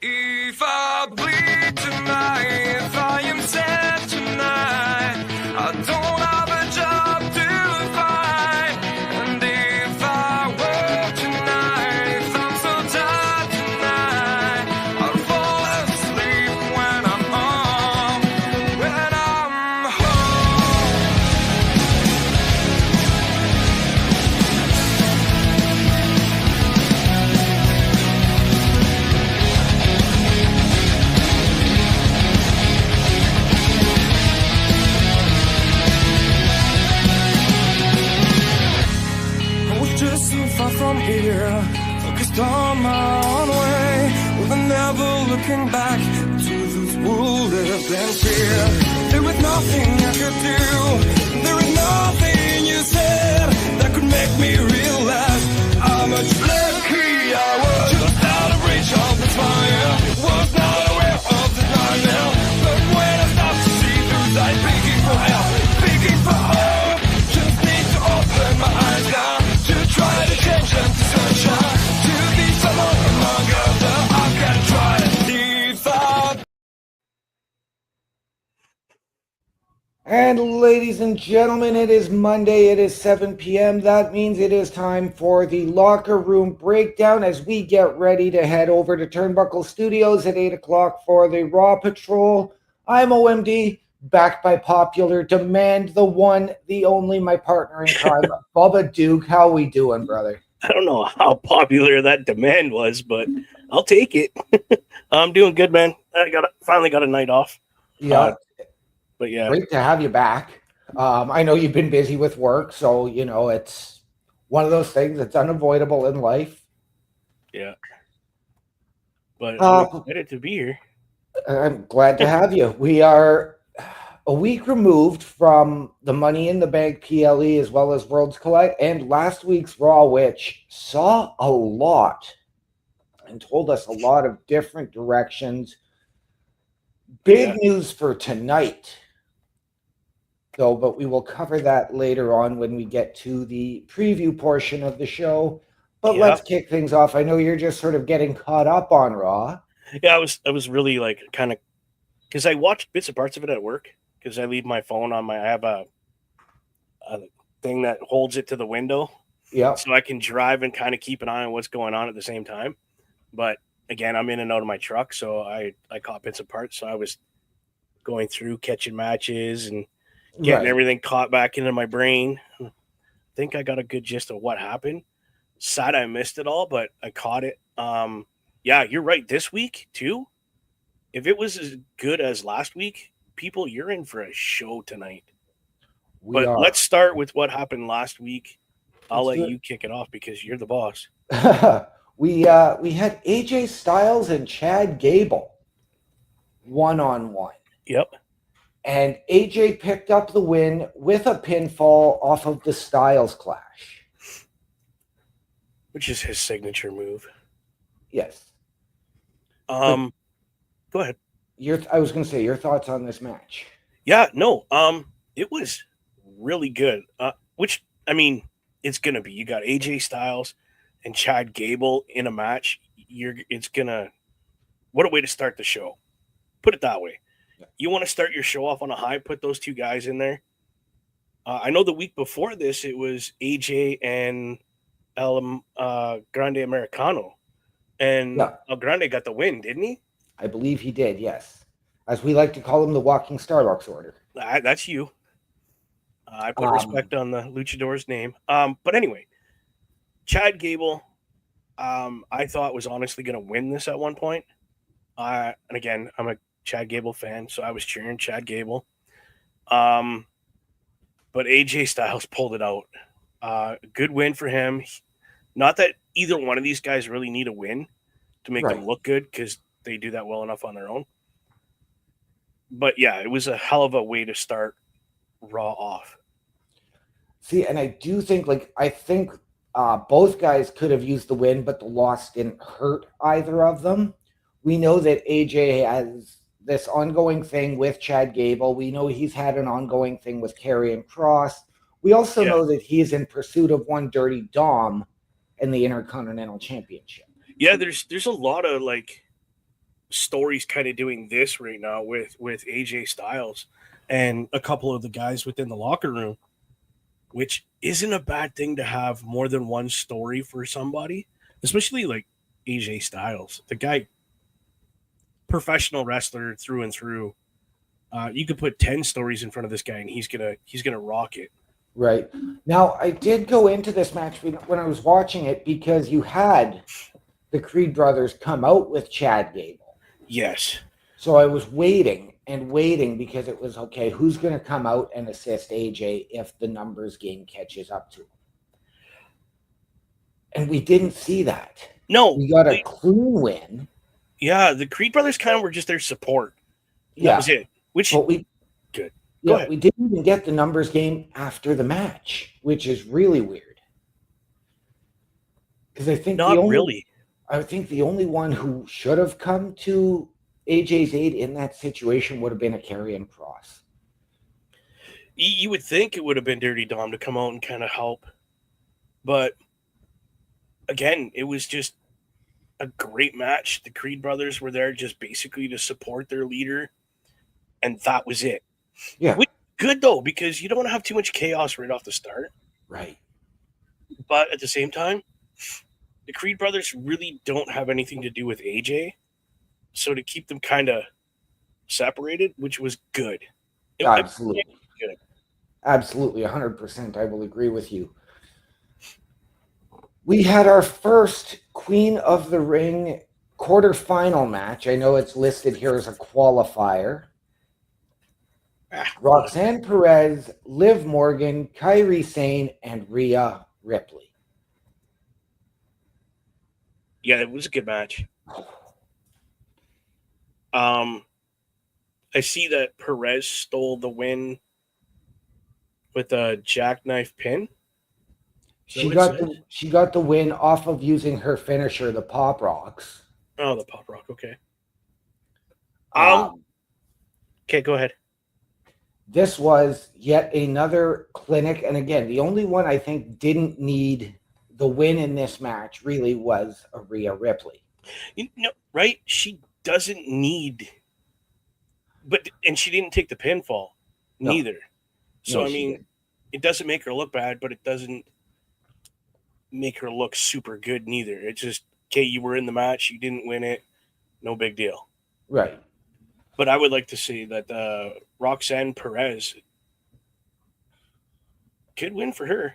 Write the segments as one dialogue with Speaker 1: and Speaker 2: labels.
Speaker 1: If I bleed tonight, if I am sad tonight, I don't have a job to find. And if I work tonight, if I'm so tired tonight, I'll fall asleep when I'm home, when I'm home. I was just so far from here, focused on my own way, with never looking back to this world lived in fear. There was nothing I could do, there was nothing you said that could make me realize how much lucky I was. Just out of reach of the fire, was not aware of the nightmare. But when I stopped to see through sight, begging for help, begging for hope, just need to open my eyes now, to try to change them to sunshine, to be someone among others. I can try to define.
Speaker 2: And ladies and gentlemen, it is Monday. It is 7 p.m. That means it is time for the locker room breakdown as we get ready to head over to Turnbuckle Studios at 8 o'clock for the Raw Patrol. I'm OMD, backed by popular demand, the one, the only, my partner in crime, Bubba Duke. How we doing, brother?
Speaker 3: I don't know how popular that demand was, but I'll take it. I'm doing good, man. I finally got a night off.
Speaker 2: Yeah,
Speaker 3: But yeah,
Speaker 2: great to have you back. I know you've been busy with work, so, you know, it's one of those things that's unavoidable in life.
Speaker 3: yeah. But
Speaker 2: Uh,
Speaker 3: I'm excited to be here.
Speaker 2: I'm glad to have you. We are a week removed from the Money in the Bank PLE as well as Worlds Collide and last week's Raw, which saw a lot and told us a lot of different directions. Big news for tonight, though, but we will cover that later on when we get to the preview portion of the show. But
Speaker 3: Yeah.
Speaker 2: let's kick things off. I know you're just sort of getting caught up on Raw.
Speaker 3: Yeah, I was really like kind of because I watched bits and parts of it at work because I leave my phone on I have a thing that holds it to the window,
Speaker 2: Yeah.
Speaker 3: so I can drive and kind of keep an eye on what's going on at the same time. But again, I'm in and out of my truck, so I caught bits and parts. So I was going through catching matches and getting
Speaker 2: Right.
Speaker 3: everything caught back into my brain. I think I got a good gist of what happened. Sad I missed it all, but I caught it. Yeah, you're right. This week too, if it was as good as last week, people, you're in for a show tonight.
Speaker 2: We
Speaker 3: But
Speaker 2: are.
Speaker 3: let's start with what happened last week. I'll
Speaker 2: Let's
Speaker 3: let
Speaker 2: do it.
Speaker 3: you kick it off because you're the boss.
Speaker 2: we had AJ Styles and Chad Gable one-on-one.
Speaker 3: Yep.
Speaker 2: And AJ picked up the win with a pinfall off of the Styles Clash.
Speaker 3: Which is his signature move.
Speaker 2: Yes.
Speaker 3: Go ahead.
Speaker 2: I was going to say your thoughts on this match.
Speaker 3: Yeah, no. It was really good. Which I mean, it's gonna be. You got AJ Styles and Chad Gable in a match. What a way to start the show. Put it that way.
Speaker 2: Yeah.
Speaker 3: You want to start your show off on a high, put those two guys in there. I know the week before this, it was AJ and El Grande Americano. And
Speaker 2: Yeah.
Speaker 3: El Grande got the win, didn't he?
Speaker 2: I believe he did, yes. As we like to call him, the walking Starbucks order.
Speaker 3: That's you. I put respect on the luchador's name. But anyway, Chad Gable, I thought was honestly going to win this at one point. And again, I'm a Chad Gable fan, so I was cheering Chad Gable. But AJ Styles pulled it out. Good win for him. Not that either one of these guys really need a win to make them look good because they do that well enough on their own. But yeah, it was a hell of a way to start Raw off.
Speaker 2: See, and I do think, both guys could have used the win, but the loss didn't hurt either of them. We know that AJ has this ongoing thing with Chad Gable. We know he's had an ongoing thing with Karrion Kross. We also know that he is in pursuit of one Dirty Dom in the Intercontinental Championship.
Speaker 3: Yeah, there's a lot of stories kind of doing this right now with AJ Styles and a couple of the guys within the locker room, which isn't a bad thing to have more than one story for somebody, especially like AJ Styles. The guy, professional wrestler through and through. You could put 10 stories in front of this guy and he's gonna rock it.
Speaker 2: Right. Now, I did go into this match when I was watching it because you had the Creed brothers come out with Chad Gable.
Speaker 3: Yes.
Speaker 2: So I was waiting because it was, okay, who's going to come out and assist AJ if the numbers game catches up to him? And we didn't see that.
Speaker 3: No.
Speaker 2: We got a clean win.
Speaker 3: Yeah, the Creed brothers kind of were just their support. That was it. Which good.
Speaker 2: Yeah, we didn't even get the numbers game after the match, which is really weird. Because I think I think the only one who should have come to AJ's aid in that situation would have been a Karrion Kross.
Speaker 3: You would think it would have been Dirty Dom to come out and kind of help. But again, it was just a great match. The Creed brothers were there just basically to support their leader. And that was it.
Speaker 2: Yeah.
Speaker 3: Which is good, though, because you don't want to have too much chaos right off the start.
Speaker 2: Right.
Speaker 3: But at the same time, the Creed brothers really don't have anything to do with AJ. So to keep them kind of separated, which was good.
Speaker 2: Absolutely. Good. Absolutely. 100%. I will agree with you. We had our first Queen of the Ring quarterfinal match. I know it's listed here as a qualifier. Roxanne Perez, Liv Morgan, Kairi Sane, and Rhea Ripley.
Speaker 3: Yeah, it was a good match. I see that Perez stole the win with a jackknife pin.
Speaker 2: She got the win off of using her finisher, the Pop Rocks.
Speaker 3: Oh, the Pop Rock. Okay. Okay, go ahead.
Speaker 2: This was yet another clinic, and again, the only one I think didn't need the win in this match really was Rhea Ripley.
Speaker 3: Right? She doesn't need, and she didn't take the pinfall, neither. So, I mean, it doesn't make her look bad, but it doesn't make her look super good neither. It's just, okay, you were in the match, you didn't win it, no big deal.
Speaker 2: Right.
Speaker 3: But I would like to see that Roxanne Perez, good win for her.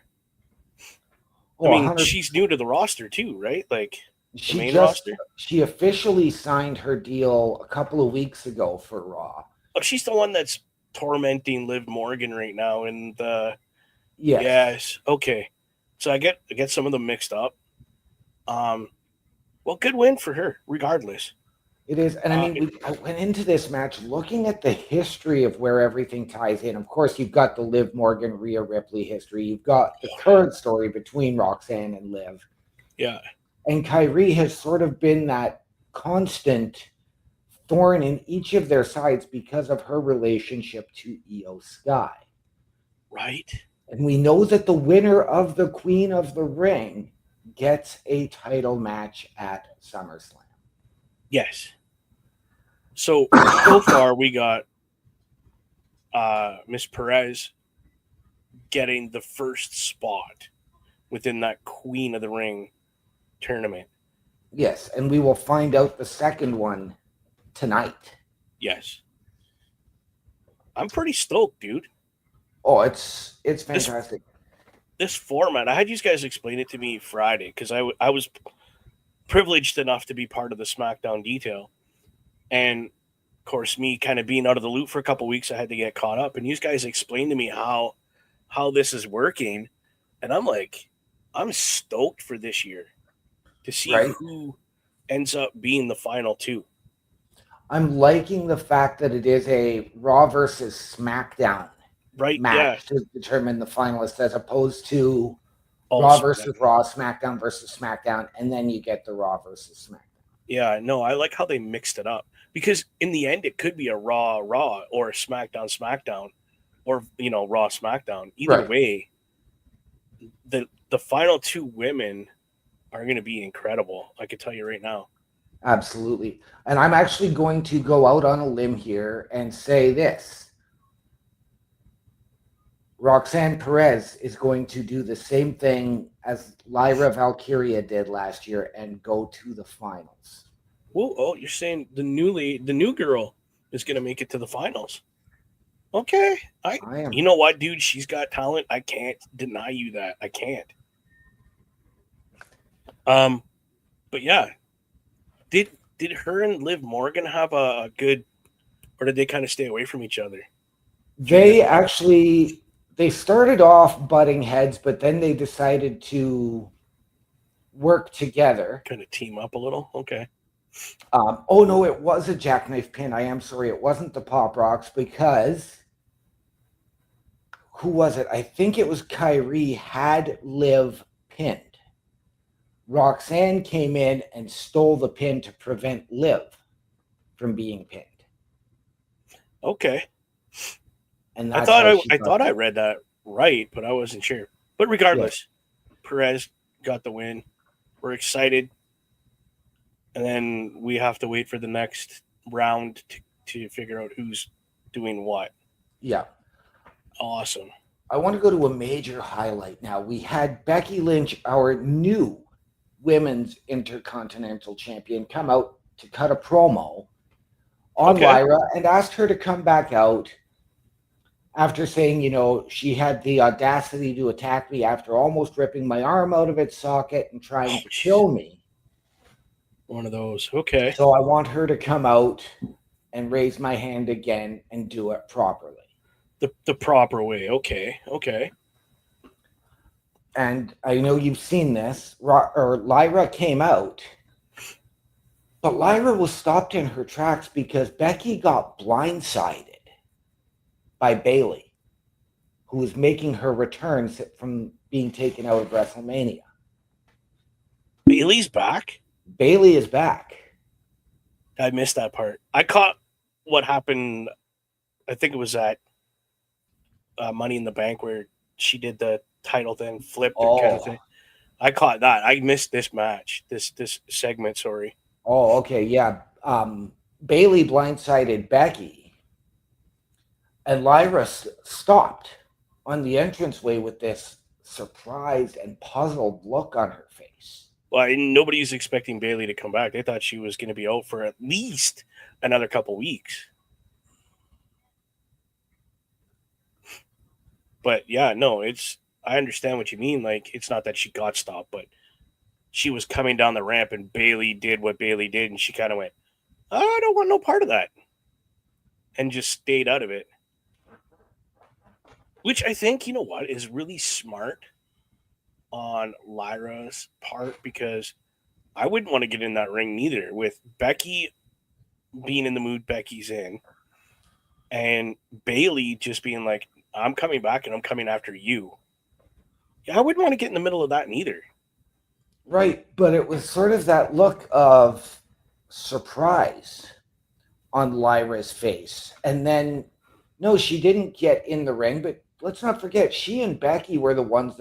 Speaker 3: I mean, she's new to the roster too, right? Like the main roster.
Speaker 2: She officially signed her deal a couple of weeks ago for Raw.
Speaker 3: Oh, she's the one that's tormenting Liv Morgan right now, and
Speaker 2: yes,
Speaker 3: okay. So I get some of them mixed up. Well, good win for her, regardless.
Speaker 2: It is, and I mean, I went into this match looking at the history of where everything ties in. Of course, you've got the Liv Morgan, Rhea Ripley history. You've got the current story between Roxanne and Liv.
Speaker 3: Yeah.
Speaker 2: And Kairi has sort of been that constant thorn in each of their sides because of her relationship to Io Sky.
Speaker 3: Right.
Speaker 2: And we know that the winner of the Queen of the Ring gets a title match at SummerSlam.
Speaker 3: Yes. So far we got Miss Perez getting the first spot within that Queen of the Ring tournament.
Speaker 2: Yes, and we will find out the second one tonight.
Speaker 3: Yes. I'm pretty stoked, dude.
Speaker 2: Oh, it's fantastic.
Speaker 3: This format, I had you guys explain it to me Friday because I was privileged enough to be part of the SmackDown detail. And, of course, me kind of being out of the loop for a couple of weeks, I had to get caught up. And you guys explained to me how this is working. And I'm like, I'm stoked for this year to see who ends up being the final two.
Speaker 2: I'm liking the fact that it is a Raw versus SmackDown match to determine the finalists as opposed to Raw versus Raw, SmackDown versus SmackDown, and then you get the Raw versus SmackDown.
Speaker 3: Yeah, no, I like how they mixed it up because in the end, it could be a Raw or a SmackDown, or Raw SmackDown. Either way, the final two women are going to be incredible. I can tell you right now.
Speaker 2: Absolutely. And I'm actually going to go out on a limb here and say this. Roxanne Perez is going to do the same thing as Lyra Valkyria did last year and go to the finals.
Speaker 3: Whoa, oh, you're saying the new girl is going to make it to the finals. Okay.
Speaker 2: I am.
Speaker 3: You know what, dude? She's got talent. I can't deny you that. I can't. But yeah. Did her and Liv Morgan have a good, or did they kind of stay away from each other?
Speaker 2: They started off butting heads, but then they decided to work together.
Speaker 3: Kind of team up a little? Okay.
Speaker 2: Oh, no, it was a jackknife pin. I am sorry. It wasn't the Pop Rocks because who was it? I think it was Kyrie had Liv pinned. Roxanne came in and stole the pin to prevent Liv from being pinned.
Speaker 3: Okay.
Speaker 2: And
Speaker 3: I thought I read that right, but I wasn't sure. But regardless, Perez got the win. We're excited. And then we have to wait for the next round to figure out who's doing what.
Speaker 2: Yeah.
Speaker 3: Awesome.
Speaker 2: I want to go to a major highlight now. We had Becky Lynch, our new women's intercontinental champion, come out to cut a promo on Lyra and asked her to come back out after saying, she had the audacity to attack me after almost ripping my arm out of its socket and trying to kill me.
Speaker 3: One of those. Okay.
Speaker 2: So I want her to come out and raise my hand again and do it properly.
Speaker 3: The proper way. Okay.
Speaker 2: And I know you've seen this. Lyra came out, but Lyra was stopped in her tracks because Becky got blindsided by Bayley, who was making her return from being taken out of WrestleMania.
Speaker 3: Bayley's back?
Speaker 2: Bayley is back.
Speaker 3: I missed that part. I caught what happened. I think it was at Money in the Bank where she did the title thing, flipped kind of thing. I caught that. I missed this match, this segment, sorry.
Speaker 2: Oh, okay, yeah. Bayley blindsided Becky, and Lyra stopped on the entranceway with this surprised and puzzled look on her face.
Speaker 3: Well, nobody was expecting Bayley to come back. They thought she was going to be out for at least another couple weeks. But yeah, no, I understand what you mean. Like, it's not that she got stopped, but she was coming down the ramp and Bayley did what Bayley did. And she kind of went, I don't want no part of that. And just stayed out of it. Which I think, is really smart on Lyra's part, because I wouldn't want to get in that ring neither, with Becky being in the mood Becky's in and Bayley just being like, I'm coming back and I'm coming after you. Yeah, I wouldn't want to get in the middle of that neither.
Speaker 2: Right, but it was sort of that look of surprise on Lyra's face. And then, no, she didn't get in the ring, but let's not forget, she and Bayley were the ones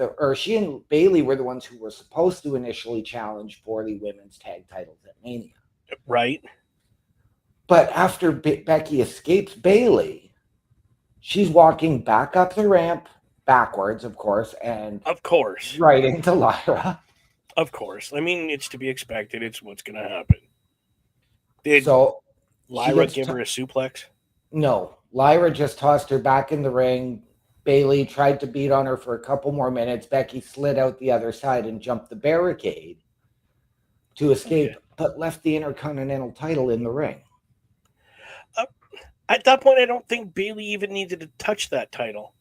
Speaker 2: who were supposed to initially challenge for the women's tag titles at Mania.
Speaker 3: Right.
Speaker 2: But after Becky escapes Bayley, she's walking back up the ramp, backwards, of course, and right into Lyra.
Speaker 3: Of course. I mean, it's to be expected. It's what's going to happen. Did Lyra give her a suplex?
Speaker 2: No. Lyra just tossed her back in the ring. Bayley tried to beat on her for a couple more minutes. Becky slid out the other side and jumped the barricade to escape, but left the Intercontinental title in the ring.
Speaker 3: At that point, I don't think Bayley even needed to touch that title.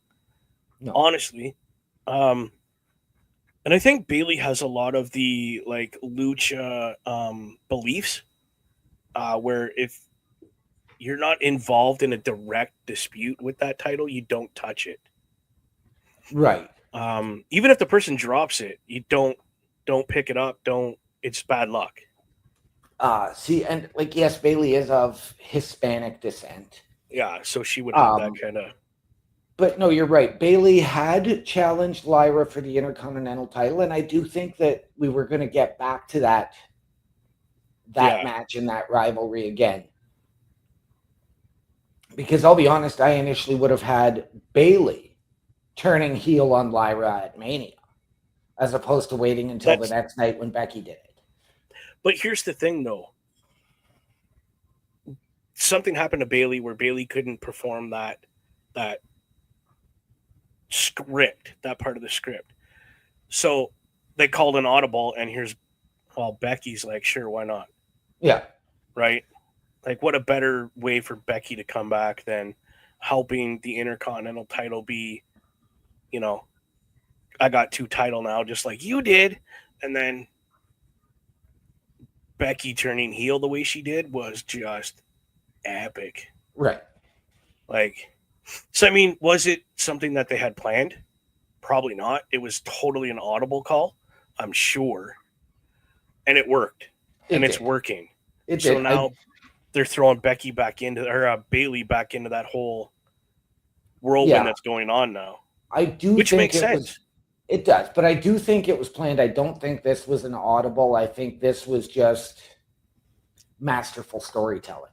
Speaker 2: No.
Speaker 3: Honestly. And I think Bayley has a lot of the lucha beliefs where if you're not involved in a direct dispute with that title, you don't touch it.
Speaker 2: Right.
Speaker 3: Even if the person drops it, you don't pick it up. It's bad luck.
Speaker 2: And yes, Bayley is of Hispanic descent.
Speaker 3: Yeah, so she would have that kind of.
Speaker 2: But no, you're right. Bayley had challenged Lyra for the Intercontinental title, and I do think that we were going to get back to that that match and that rivalry again. Because I'll be honest, I initially would have had Bayley turning heel on Lyra at Mania, as opposed to waiting until the next night when Becky did it.
Speaker 3: But here's the thing, though. Something happened to Bayley where Bayley couldn't perform that script, that part of the script. So they called an audible, and Becky's like, sure, why not?
Speaker 2: Yeah.
Speaker 3: Right? Like, what a better way for Becky to come back than helping the Intercontinental title be, I got 2 title now, just like you did. And then Becky turning heel the way she did was just epic.
Speaker 2: Right.
Speaker 3: So, I mean, was it something that they had planned? Probably not. It was totally an audible call, I'm sure. And it worked. It's working. So now they're throwing Becky back into, or Bayley back into that whole whirlwind that's going on now.
Speaker 2: I do,
Speaker 3: which
Speaker 2: think
Speaker 3: makes sense.
Speaker 2: It does, but I do think it was planned. I don't think this was an audible. I think this was just masterful storytelling.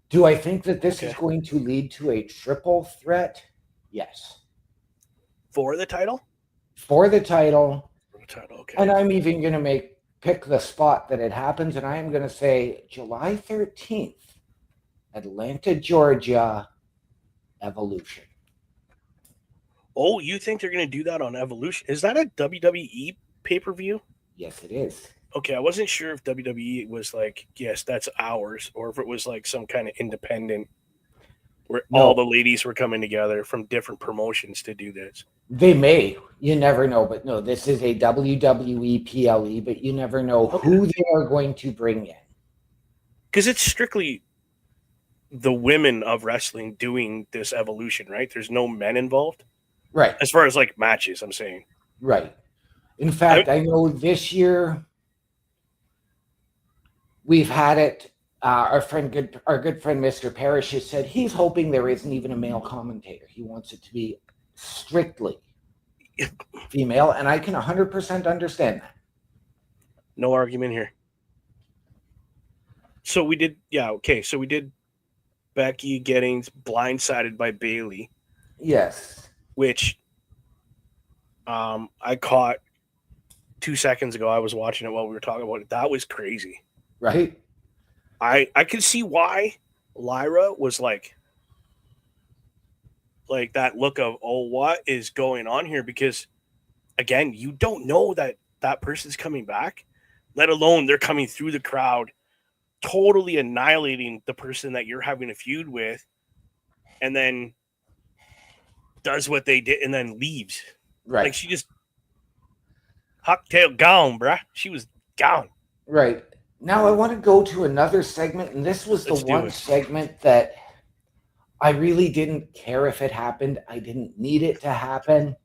Speaker 2: Do I think that this is going to lead to a triple threat? Yes.
Speaker 3: For the title?
Speaker 2: For the title.
Speaker 3: Okay.
Speaker 2: And I'm even going to pick the spot that it happens, and I am going to say July 13th, Atlanta, Georgia, Evolution.
Speaker 3: Oh, you think they're going to do that on Evolution? Is that a WWE pay-per-view?
Speaker 2: Yes, it is.
Speaker 3: Okay, I wasn't sure if WWE was like, yes, that's ours, or if it was like some kind of independent where all the ladies were coming together from different promotions to do this.
Speaker 2: They may. You never know. But no, this is a WWE PLE, but you never know who they are going to bring in.
Speaker 3: Because it's strictly the women of wrestling doing this Evolution, right? There's no men involved.
Speaker 2: Right.
Speaker 3: As far as like matches, I'm saying.
Speaker 2: Right. In fact, I know this year we've had it. Our good friend, Mr. Parrish, has said he's hoping there isn't even a male commentator. He wants it to be strictly female, and I can 100% understand that.
Speaker 3: No argument here. So we did, So we did Becky getting blindsided by Bayley.
Speaker 2: Yes.
Speaker 3: Which I caught 2 seconds ago. I was watching it while we were talking about it. That was crazy.
Speaker 2: Right?
Speaker 3: I can see why Lyra was like that look of, oh, what is going on here? Because, again, you don't know that person's coming back, let alone they're coming through the crowd, totally annihilating the person that you're having a feud with, and then does what they did and then leaves.
Speaker 2: Right.
Speaker 3: Like, she just cocktail gone, bruh. She was gone.
Speaker 2: Right. Now I want to go to another segment, and this was the one segment that I really didn't care if it happened. I didn't need it to happen.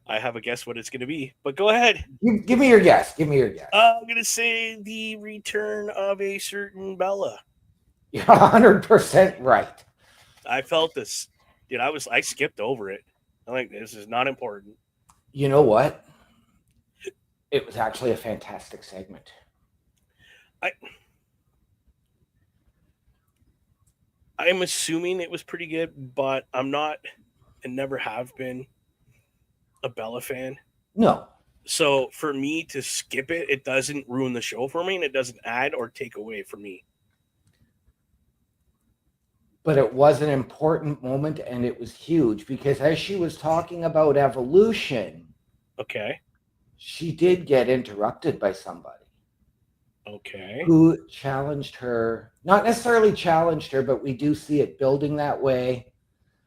Speaker 3: I have a guess what it's going to be, but go ahead.
Speaker 2: Give me your guess. Give me your guess.
Speaker 3: I'm going to say the return of a certain Bella.
Speaker 2: You're 100% right.
Speaker 3: I felt this. Dude, I skipped over it. I'm like, this is not important.
Speaker 2: You know what? It was actually a fantastic segment.
Speaker 3: I'm assuming it was pretty good, but I'm not and never have been a Bella fan.
Speaker 2: No.
Speaker 3: So for me to skip it, it doesn't ruin the show for me, and it doesn't add or take away from me.
Speaker 2: But it was an important moment, and it was huge because as she was talking about Evolution, she did get interrupted by somebody. Who challenged her, not necessarily challenged her, but we do see it building that way.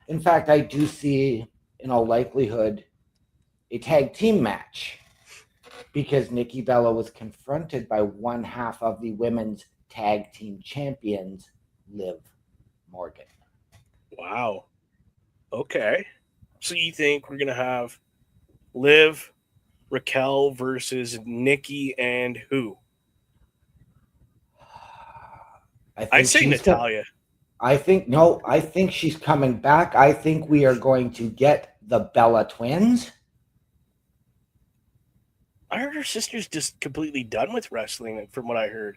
Speaker 2: In fact, I do see, in all likelihood, a tag team match because Nikki Bella was confronted by one half of the women's tag team champions, Liv Morgan.
Speaker 3: Wow. Okay. So you think we're going to have Liv, Raquel versus Nikki and who? I'd say Natalya.
Speaker 2: I think she's coming back. I think we are going to get the Bella twins.
Speaker 3: I heard her sister's just completely done with wrestling, from what I heard.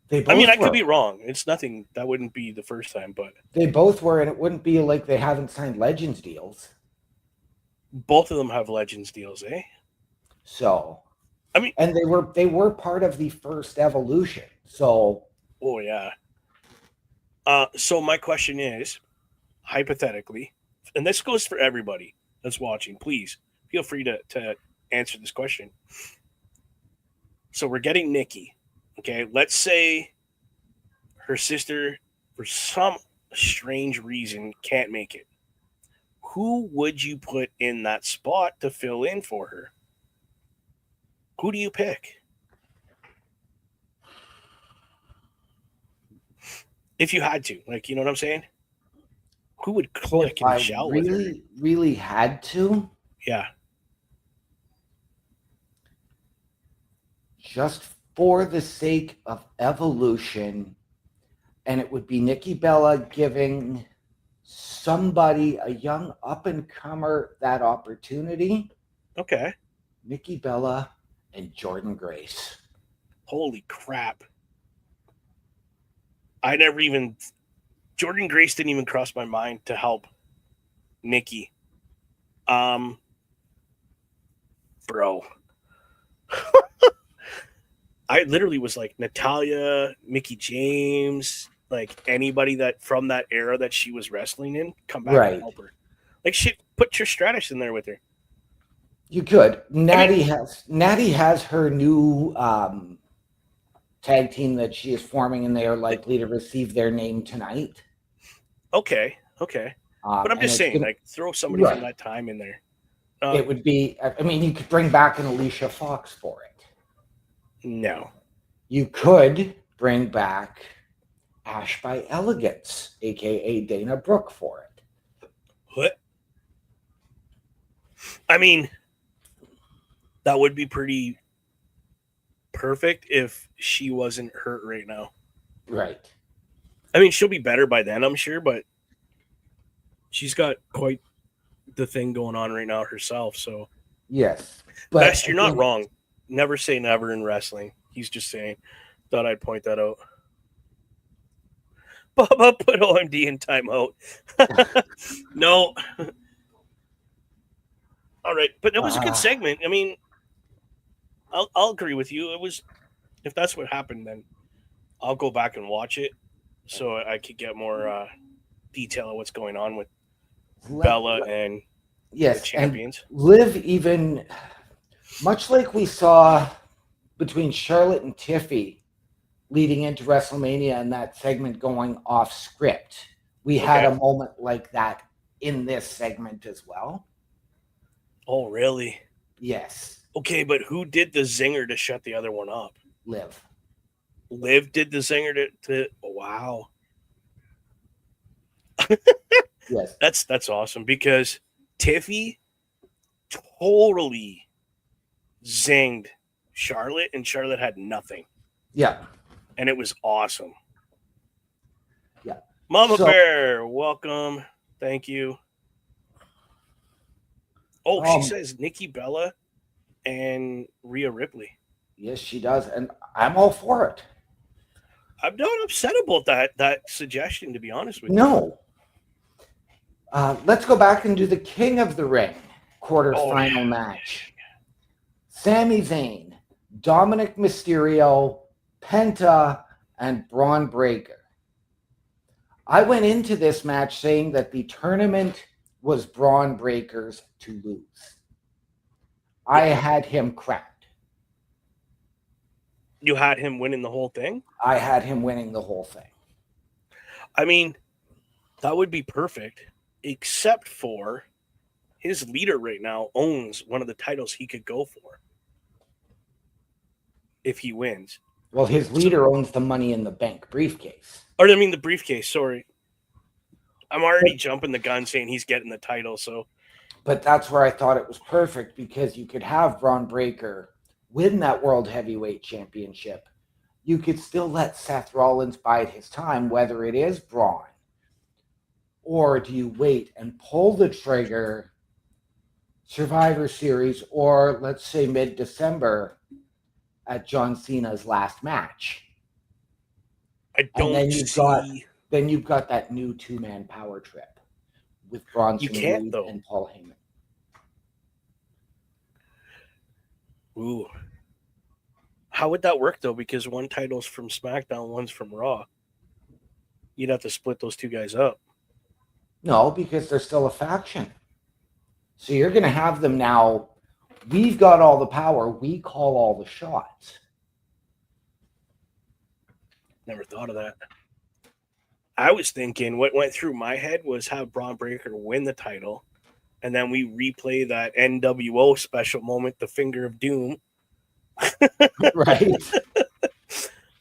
Speaker 2: They both
Speaker 3: I mean, I
Speaker 2: were.
Speaker 3: could be wrong. It's nothing. That wouldn't be the first time, but
Speaker 2: They both were, and it wouldn't be like they haven't signed Legends deals.
Speaker 3: both of them have Legends deals, eh?
Speaker 2: So,
Speaker 3: I mean,
Speaker 2: and they were part of the first Evolution. So,
Speaker 3: oh yeah. So my question is, hypothetically, and this goes for everybody that's watching, please feel free to answer this question. So we're getting Nikki. Okay, let's say her sister, for some strange reason, can't make it. Who would you put in that spot to fill in for her? Who do you pick? If you had to, like, you know what I'm saying? Who would click and
Speaker 2: I
Speaker 3: gel with her?
Speaker 2: really had to,
Speaker 3: Yeah.
Speaker 2: just for the sake of Evolution, and it would be Nikki Bella giving somebody, a young up-and-comer, that opportunity.
Speaker 3: Okay.
Speaker 2: Nikki Bella and Jordan Grace.
Speaker 3: Holy crap. Jordan Grace didn't even cross my mind to help Nikki. Bro. I literally was like Natalya, Mickie James, like anybody that from that era that she was wrestling in, come back
Speaker 2: Right.
Speaker 3: and help her. Like shit, put Trish Stratus in there with her.
Speaker 2: You could. Natty has her new tag team that she is forming, and they are likely to receive their name tonight.
Speaker 3: Okay. But I'm just saying, like, throw somebody from that time in there.
Speaker 2: It would be, I mean, you could bring back an Alicia Fox for it.
Speaker 3: No.
Speaker 2: You could bring back Ash by Elegance, aka Dana Brooke, for it.
Speaker 3: What? I mean, that would be pretty perfect if she wasn't hurt right now.
Speaker 2: Right.
Speaker 3: I mean, she'll be better by then, I'm sure, but she's got quite the thing going on right now herself. So,
Speaker 2: yes. But
Speaker 3: Best, you're not wrong. Never say never in wrestling. He's just saying. Thought I'd point that out. Bubba put OMD in timeout. No. All right, but it was a good segment. I mean, I'll agree with you. It was, if that's what happened, then I'll go back and watch it so I could get more detail of what's going on with Bella and the champions.
Speaker 2: And Liv, even much like we saw between Charlotte and Tiffy leading into WrestleMania and that segment going off script, we had a moment like that in this segment as well.
Speaker 3: Oh, really?
Speaker 2: Yes.
Speaker 3: Okay, but who did the zinger to shut the other one up?
Speaker 2: Liv.
Speaker 3: Liv did the zinger to wow.
Speaker 2: Yes.
Speaker 3: That's awesome because Tiffy totally zinged Charlotte and Charlotte had nothing.
Speaker 2: Yeah.
Speaker 3: And it was awesome.
Speaker 2: Yeah.
Speaker 3: Mama Bear, welcome. Thank you. Oh, she says Nikki Bella and Rhea Ripley.
Speaker 2: Yes, she does. And I'm all for it.
Speaker 3: I'm not upset about that suggestion, to be honest with you.
Speaker 2: No. Let's go back and do the King of the Ring quarterfinal match. Sami Zayn, Dominic Mysterio, Penta, and Braun Breaker. I went into this match saying that the tournament was Braun Breaker's to lose. I had him crowned.
Speaker 3: You had him winning the whole thing?
Speaker 2: I had him winning the whole thing.
Speaker 3: I mean, that would be perfect, except for his leader right now owns one of the titles he could go for if he wins.
Speaker 2: Well, his leader owns the Money in the Bank briefcase.
Speaker 3: Or, I mean, the briefcase, sorry. I'm already jumping the gun saying he's getting the title, so.
Speaker 2: But that's where I thought it was perfect because you could have Braun Breaker win that World Heavyweight Championship. You could still let Seth Rollins bide his time, whether it is Braun. Or do you wait and pull the trigger Survivor Series or, let's say, mid-December at John Cena's last match?
Speaker 3: I
Speaker 2: And
Speaker 3: don't
Speaker 2: then
Speaker 3: see.
Speaker 2: you've got that new 2-man power trip with Bronson
Speaker 3: You can't,
Speaker 2: Reed
Speaker 3: though.
Speaker 2: and Paul Heyman.
Speaker 3: Ooh. How would that work though? Because one title's from SmackDown, one's from Raw. You'd have to split those two guys up.
Speaker 2: No, because they're still a faction. So you're going to have them now. We've got all the power. We call all the shots.
Speaker 3: Never thought of that. I was thinking what went through my head was have Braun Breaker win the title, and then we replay that NWO special moment, the Finger of Doom.
Speaker 2: Right?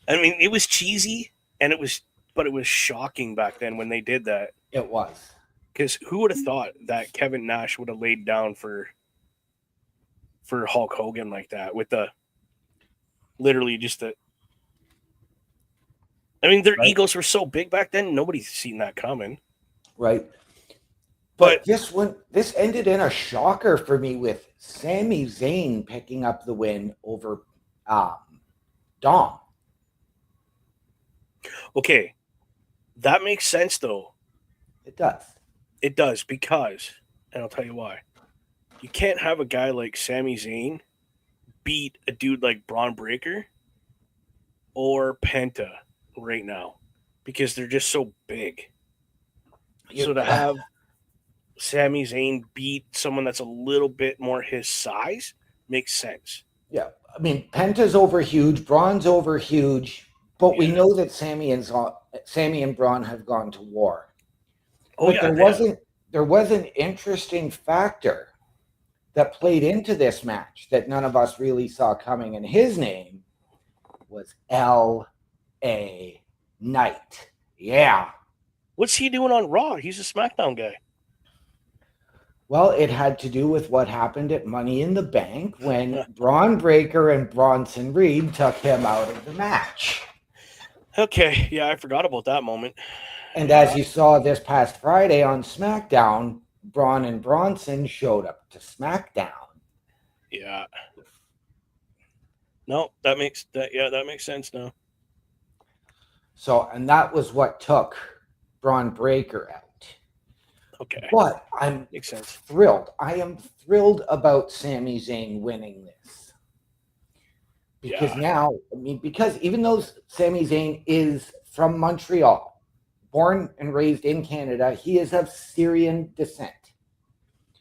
Speaker 3: I mean, it was cheesy, but it was shocking back then when they did that.
Speaker 2: It was.
Speaker 3: Because who would have thought that Kevin Nash would have laid down for Hulk Hogan like that with the literally just the. I mean, their
Speaker 2: Right.
Speaker 3: egos were so big back then. Nobody's seen that coming.
Speaker 2: Right.
Speaker 3: But
Speaker 2: this ended in a shocker for me with Sami Zayn picking up the win over Dom.
Speaker 3: okay, that makes sense though.
Speaker 2: It does.
Speaker 3: It does because, and I'll tell you why. You can't have a guy like Sami Zayn beat a dude like Braun Breaker or Penta right now because they're just so big. So to have Sami Zayn beat someone that's a little bit more his size makes sense.
Speaker 2: Yeah, I mean, Penta's over huge, Braun's over huge, but we
Speaker 3: Yeah.
Speaker 2: know that Sami and Braun have gone to war.
Speaker 3: Oh
Speaker 2: But
Speaker 3: yeah,
Speaker 2: there was an interesting factor that played into this match that none of us really saw coming, and his name was L.A. Knight. Yeah.
Speaker 3: What's he doing on Raw? He's a SmackDown guy.
Speaker 2: Well, it had to do with what happened at Money in the Bank when Braun Breaker and Bronson Reed took him out of the match.
Speaker 3: Okay, yeah, I forgot about that moment.
Speaker 2: And as you saw this past Friday on SmackDown, Braun and Bronson showed up to SmackDown.
Speaker 3: Yeah. No, that makes sense now.
Speaker 2: So, and that was what took Braun Breaker out.
Speaker 3: Okay.
Speaker 2: But I'm
Speaker 3: Makes sense.
Speaker 2: thrilled. I am thrilled about Sami Zayn winning this. Because now, I mean, because even though Sami Zayn is from Montreal, born and raised in Canada, he is of Syrian descent.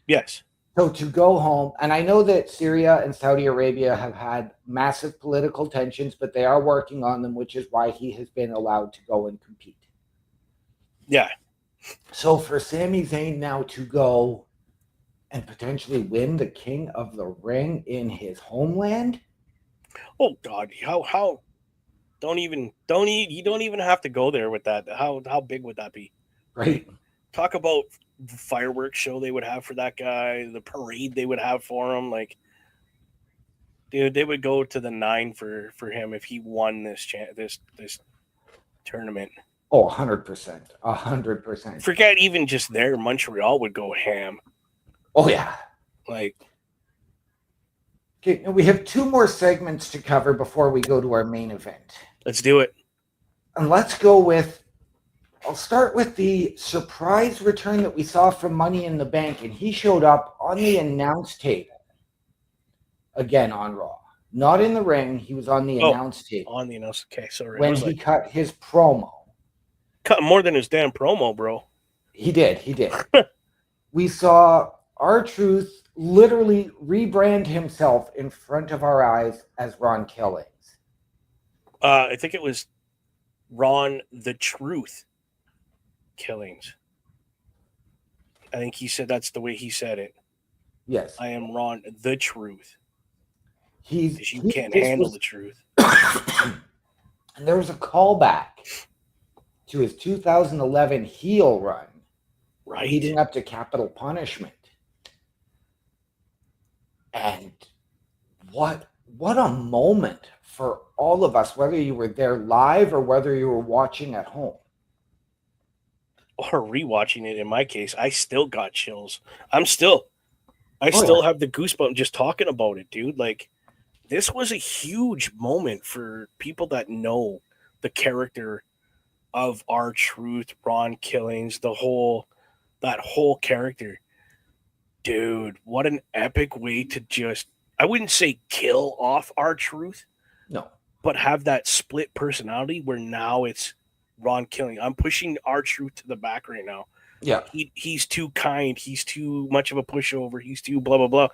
Speaker 3: Yes.
Speaker 2: So to go home, and I know that Syria and Saudi Arabia have had massive political tensions, but they are working on them, which is why he has been allowed to go and compete.
Speaker 3: Yeah.
Speaker 2: So for Sami Zayn now to go and potentially win the King of the Ring in his homeland.
Speaker 3: Oh God, how you don't even have to go there with that. How big would that be?
Speaker 2: Right.
Speaker 3: Talk about the fireworks show they would have for that guy, the parade they would have for him. Like, dude, they would go to the 9 for him if he won this tournament.
Speaker 2: Oh, 100%. 100%.
Speaker 3: Forget even just there. Montreal would go ham.
Speaker 2: Oh, yeah.
Speaker 3: Like,
Speaker 2: Okay, we have 2 more segments to cover before we go to our main event.
Speaker 3: let's do it.
Speaker 2: And let's go with, I'll start with the surprise return that we saw from Money in the Bank, and he showed up on the announce table again on Raw. Not in the ring, he was on the announce table.
Speaker 3: On the announce. Okay, sorry.
Speaker 2: When he cut his promo.
Speaker 3: Cut more than his damn promo, bro.
Speaker 2: He did. We saw R-Truth literally rebrand himself in front of our eyes as Ron Killings.
Speaker 3: I think it was Ron the Truth Killings. I think he said that's the way he said it.
Speaker 2: Yes.
Speaker 3: I am Ron the Truth.
Speaker 2: Because
Speaker 3: you can't handle the truth.
Speaker 2: And there was a callback to his 2011 heel run,
Speaker 3: Right.
Speaker 2: leading up to Capital Punishment. And what a moment for all of us, whether you were there live or whether you were watching at home.
Speaker 3: Or rewatching it in my case, I still got chills. I still have the goosebumps just talking about it, dude. Like, this was a huge moment for people that know the character of R-Truth, Ron Killings, that whole character. Dude, what an epic way to just, I wouldn't say kill off R-Truth,
Speaker 2: No.
Speaker 3: but have that split personality where now it's Ron Killing. I'm pushing R-Truth to the back right now.
Speaker 2: Yeah.
Speaker 3: He's too kind. He's too much of a pushover. He's too blah, blah, blah.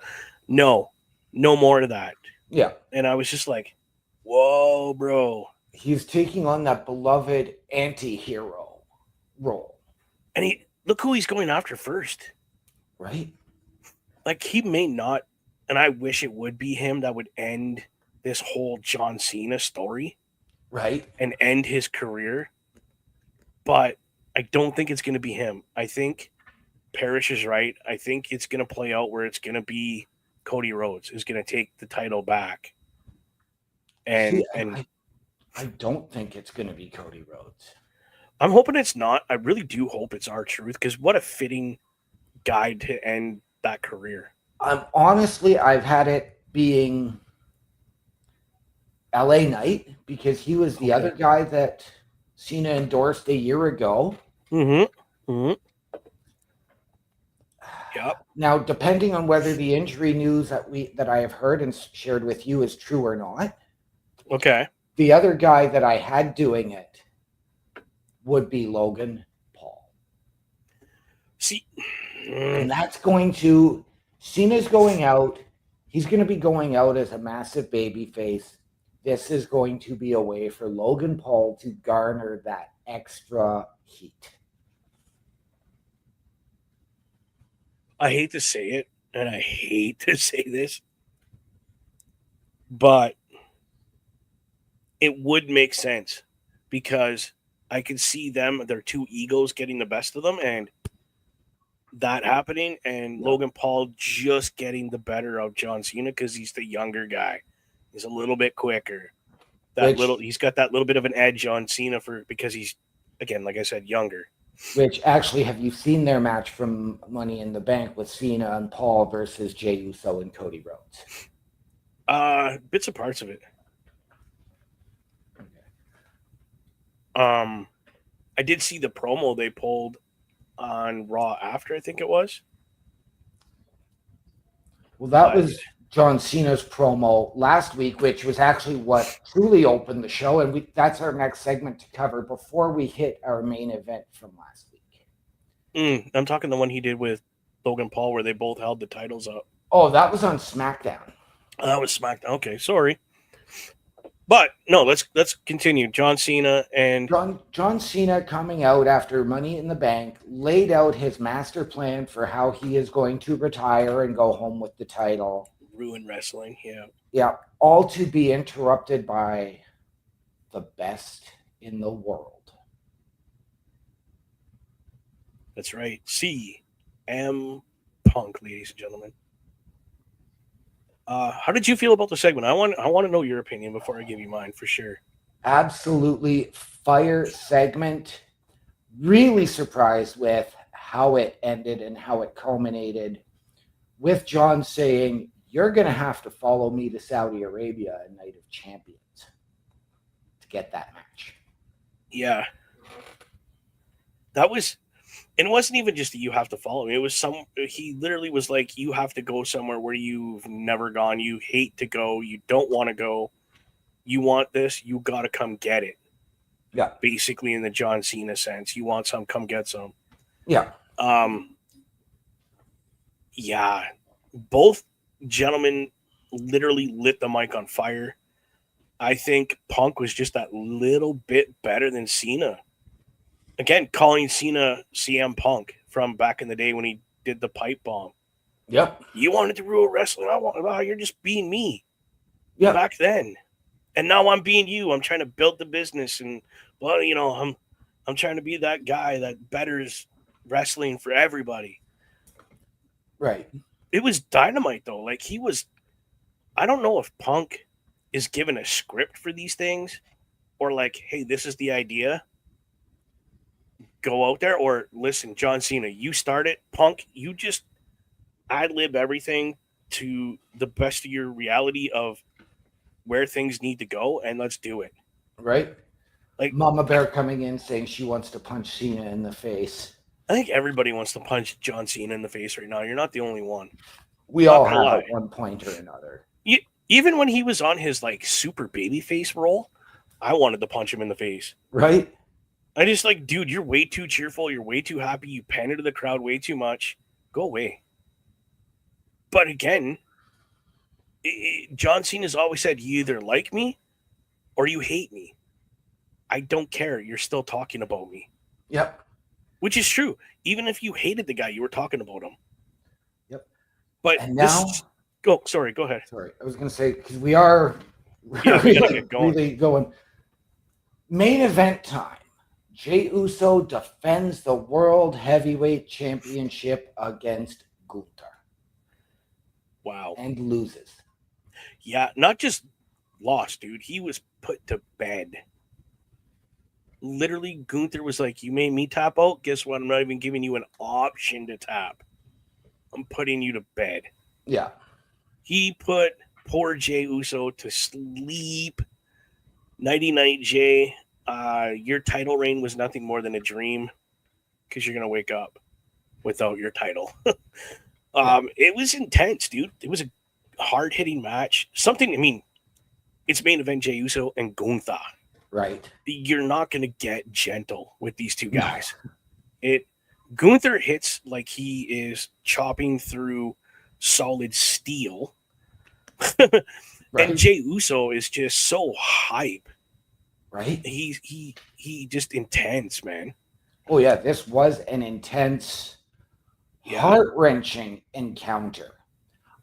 Speaker 3: No more of that.
Speaker 2: Yeah.
Speaker 3: And I was just like, whoa, bro.
Speaker 2: He's taking on that beloved anti-hero role.
Speaker 3: And look who he's going after first.
Speaker 2: Right?
Speaker 3: Like, he may not, and I wish it would be him that would end this whole John Cena story.
Speaker 2: Right.
Speaker 3: And end his career. But I don't think it's going to be him. I think Parrish is right. I think it's going to play out where it's going to be Cody Rhodes is going to take the title back. And
Speaker 2: I don't think it's going to be Cody Rhodes.
Speaker 3: I'm hoping it's not. I really do hope it's R-Truth, because what a fitting guy to end that career.
Speaker 2: Honestly, I've had it being LA Knight, because he was the other guy that Cena endorsed a year ago.
Speaker 3: Yep.
Speaker 2: Now, depending on whether the injury news that I have heard and shared with you is true or not.
Speaker 3: Okay.
Speaker 2: The other guy that I had doing it would be Logan Paul.
Speaker 3: See,
Speaker 2: and that's Cena's going out. He's going to be going out as a massive baby face. This is going to be a way for Logan Paul to garner that extra heat.
Speaker 3: I hate to say it, and I hate to say this, but it would make sense, because I can see their two egos getting the best of them, and that happening, and Logan Paul just getting the better of John Cena because he's the younger guy. He's a little bit quicker. He's got that little bit of an edge on Cena because he's, again, like I said, younger.
Speaker 2: Which actually, have you seen their match from Money in the Bank with Cena and Paul versus Jey Uso and Cody Rhodes?
Speaker 3: Bits and parts of it. I did see the promo they pulled on Raw after, I think it was.
Speaker 2: Well, that was John Cena's promo last week, which was actually what truly opened the show, and that's our next segment to cover before we hit our main event from last week.
Speaker 3: I'm talking the one he did with Logan Paul where they both held the titles up.
Speaker 2: Oh, that was on SmackDown.
Speaker 3: That was SmackDown. Okay, sorry. But no, let's continue. John Cena and
Speaker 2: John Cena coming out after Money in the Bank laid out his master plan for how he is going to retire and go home with the title.
Speaker 3: Ruin wrestling, yeah.
Speaker 2: Yeah, all to be interrupted by the best in the world.
Speaker 3: That's right. CM Punk, ladies and gentlemen. How did you feel about the segment? I want to know your opinion before I give you mine, for sure.
Speaker 2: Absolutely fire segment. Really surprised with how it ended and how it culminated with John saying, "You're going to have to follow me to Saudi Arabia at Night of Champions to get that match."
Speaker 3: Yeah. That was, and it wasn't even just that you have to follow me. It was he literally was like, you have to go somewhere where you've never gone. You hate to go. You don't want to go. You want this. You got to come get it.
Speaker 2: Yeah.
Speaker 3: Basically, in the John Cena sense, you want some, come get some.
Speaker 2: Yeah.
Speaker 3: Yeah. Both gentlemen literally lit the mic on fire. I think Punk was just that little bit better than Cena. Again, calling Cena CM Punk from back in the day when he did the pipe bomb.
Speaker 2: Yep.
Speaker 3: You wanted to rule wrestling. You're just being me.
Speaker 2: Yeah.
Speaker 3: Back then. And now I'm being you. I'm trying to build the business, and I'm trying to be that guy that betters wrestling for everybody.
Speaker 2: Right.
Speaker 3: It was dynamite though. Like, I don't know if Punk is given a script for these things, or like, hey, this is the idea. Go out there, or listen, John Cena, you start it. Punk, you just ad-lib everything to the best of your reality of where things need to go, and let's do it.
Speaker 2: Right.
Speaker 3: Like,
Speaker 2: Mama Bear coming in saying she wants to punch Cena in the face.
Speaker 3: I think everybody wants to punch John Cena in the face right now. You're not the only one.
Speaker 2: We
Speaker 3: Not
Speaker 2: all
Speaker 3: gonna
Speaker 2: have
Speaker 3: lie.
Speaker 2: at one point or another.
Speaker 3: Even when he was on his like super baby face role, I wanted to punch him in the face.
Speaker 2: Right?
Speaker 3: I just like, dude, you're way too cheerful. You're way too happy. You pander to the crowd way too much. Go away. But again, John Cena's always said, you either like me or you hate me. I don't care. You're still talking about me.
Speaker 2: Yep.
Speaker 3: Which is true. Even if you hated the guy, you were talking about him.
Speaker 2: Yep.
Speaker 3: But
Speaker 2: And now,
Speaker 3: go ahead.
Speaker 2: sorry, I was going to say, because we are
Speaker 3: Yeah, we gotta get going.
Speaker 2: really going. Main event time. Jey Uso defends the World Heavyweight Championship against Gunther
Speaker 3: Wow.
Speaker 2: and loses.
Speaker 3: Yeah, not just lost, dude. He was put to bed. Literally, Gunther was like, you made me tap out? Guess what? I'm not even giving you an option to tap. I'm putting you to bed.
Speaker 2: Yeah.
Speaker 3: He put poor Jey Uso to sleep. Nighty-night, Jay. Your title reign was nothing more than a dream because you're going to wake up without your title. It was intense, dude. It was a hard-hitting match. It's main event Jey Uso and Gunther.
Speaker 2: Right.
Speaker 3: You're not going to get gentle with these two guys. Gunther hits like he is chopping through solid steel.
Speaker 2: Right.
Speaker 3: And Jey Uso is just so hype.
Speaker 2: Right.
Speaker 3: He just intense, man.
Speaker 2: Oh yeah, this was an intense, heart-wrenching encounter.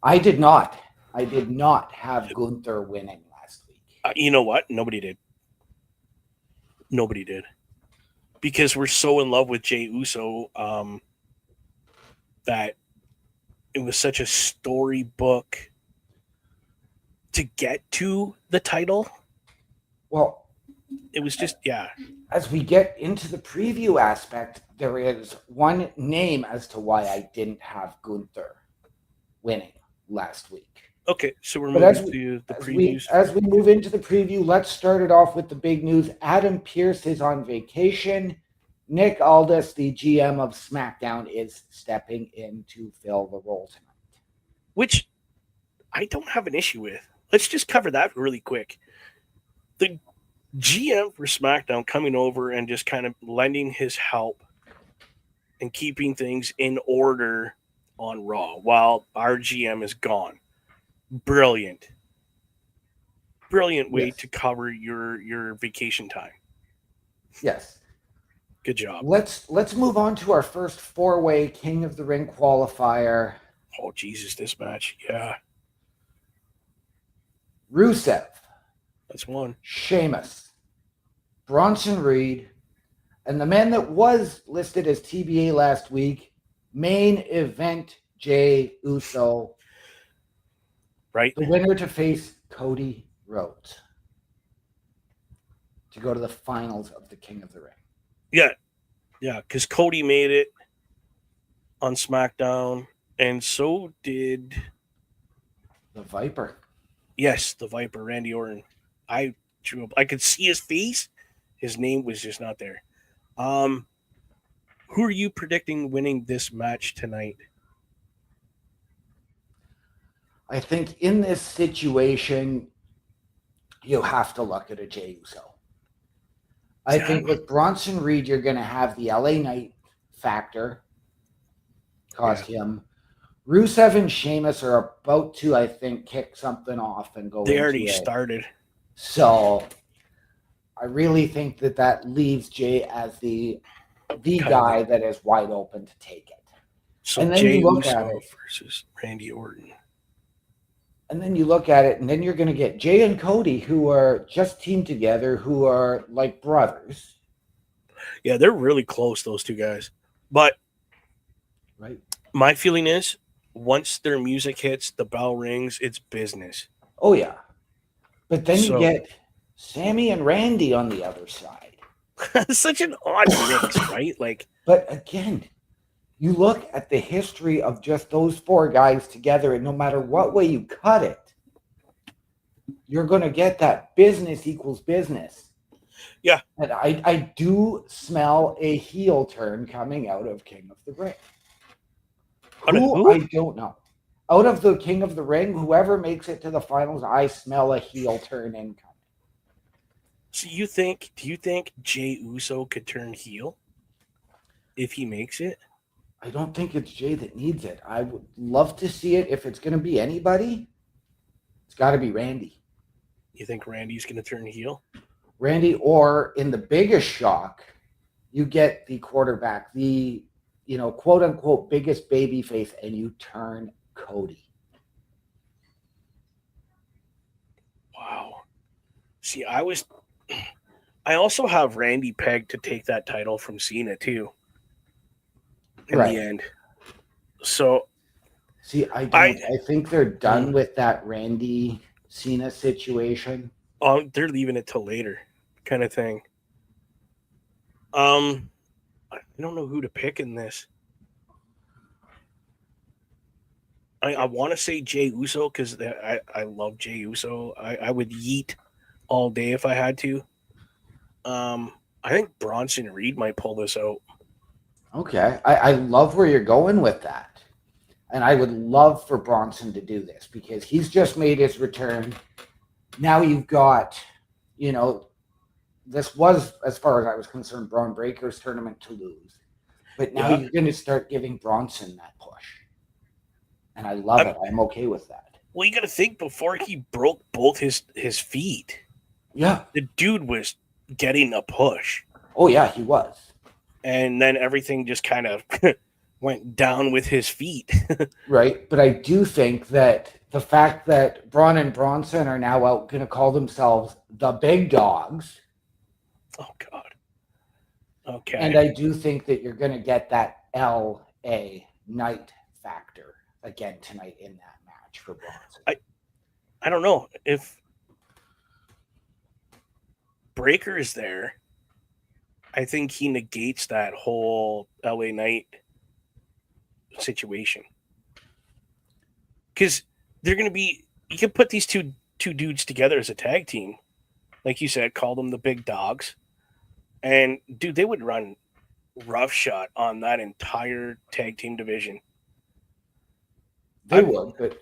Speaker 2: I did not have Gunther winning last week.
Speaker 3: You know what? Nobody did. Because we're so in love with Jey Uso that it was such a storybook to get to the title.
Speaker 2: Well,
Speaker 3: it was just,
Speaker 2: as we get into the preview aspect, there is one name as to why I didn't have Gunther winning last week.
Speaker 3: Okay, so we're
Speaker 2: But
Speaker 3: moving to the previews.
Speaker 2: As we move into the preview, let's start it off with the big news. Adam Pearce is on vacation. Nick Aldis, the GM of SmackDown, is stepping in to fill the role tonight.
Speaker 3: Which I don't have an issue with. Let's just cover that really quick. The GM for SmackDown coming over and just kind of lending his help and keeping things in order on Raw while our GM is gone. Brilliant way to cover your vacation time.
Speaker 2: Yes.
Speaker 3: Good job.
Speaker 2: Let's move on to our first four-way King of the Ring qualifier.
Speaker 3: Oh Jesus, this match. Yeah.
Speaker 2: Rusev.
Speaker 3: That's one.
Speaker 2: Sheamus. Bronson Reed. And the man that was listed as TBA last week, main event Jey Uso.
Speaker 3: Right.
Speaker 2: The winner to face Cody Rhodes to go to the finals of the King of the Ring.
Speaker 3: Yeah, because Cody made it on SmackDown, and so did
Speaker 2: the Viper.
Speaker 3: Yes, the Viper, Randy Orton. I could see his face. His name was just not there. Who are you predicting winning this match tonight?
Speaker 2: I think in this situation, you have to look at a Jey Uso. I think with Bronson Reed, you're going to have the LA Knight factor cost him. Rusev and Sheamus are about to, I think, kick something off and go.
Speaker 3: They already started.
Speaker 2: So I really think that leaves Jey as the guy that is wide open to take it.
Speaker 3: So
Speaker 2: and then
Speaker 3: Jey
Speaker 2: you look
Speaker 3: Uso
Speaker 2: at it
Speaker 3: versus Randy Orton.
Speaker 2: And then you look at it, and then you're going to get Jey and Cody, who are just teamed together, who are like brothers.
Speaker 3: Yeah, they're really close, those two guys. But
Speaker 2: right,
Speaker 3: my feeling is once their music hits, the bell rings, it's business.
Speaker 2: Oh, yeah. But then you get Sammy and Randy on the other side.
Speaker 3: Such an odd mix, right?
Speaker 2: But again, you look at the history of just those four guys together, and no matter what way you cut it, you're going to get that business equals business.
Speaker 3: Yeah.
Speaker 2: And I do smell a heel turn coming out of King of the Ring.
Speaker 3: Out of
Speaker 2: Who
Speaker 3: who?
Speaker 2: I don't know. Out of the King of the Ring, whoever makes it to the finals, I smell a heel turn incoming.
Speaker 3: So do you think Jey Uso could turn heel if he makes it?
Speaker 2: I don't think it's Jay that needs it. I would love to see it. If it's going to be anybody, it's got to be Randy.
Speaker 3: You think Randy's going to turn heel?
Speaker 2: Randy, or in the biggest shock, you get the quarterback, the quote unquote biggest baby face, and you turn Cody.
Speaker 3: Wow. See, I also have Randy pegged to take that title from Cena too. In
Speaker 2: Right.
Speaker 3: the end. So
Speaker 2: see, I think they're done with that Randy Cena situation.
Speaker 3: They're leaving it till later, kind of thing. I don't know who to pick in this. I want to say Jey Uso because I love Jey Uso. I would yeet all day if I had to. I think Bronson Reed might pull this out.
Speaker 2: Okay. I love where you're going with that. And I would love for Bronson to do this because he's just made his return. Now you've got, this was, as far as I was concerned, Braun Breaker's tournament to lose. But now you're going to start giving Bronson that push. And I love it. I'm okay with that.
Speaker 3: Well, you got to think before he broke both his feet.
Speaker 2: Yeah.
Speaker 3: The dude was getting a push.
Speaker 2: Oh, yeah, he was.
Speaker 3: And then everything just kind of went down with his feet.
Speaker 2: Right. But I do think that the fact that Braun and Bronson are now out going to call themselves the big dogs.
Speaker 3: Oh, God. Okay.
Speaker 2: And I do think that you're going to get that LA Knight factor again tonight in that match for Bronson.
Speaker 3: I don't know if Breaker is there. I think he negates that whole LA Knight situation because they're going to be. You can put these two dudes together as a tag team, like you said, call them the big dogs, and dude, they would run roughshod on that entire tag team division.
Speaker 2: They would, but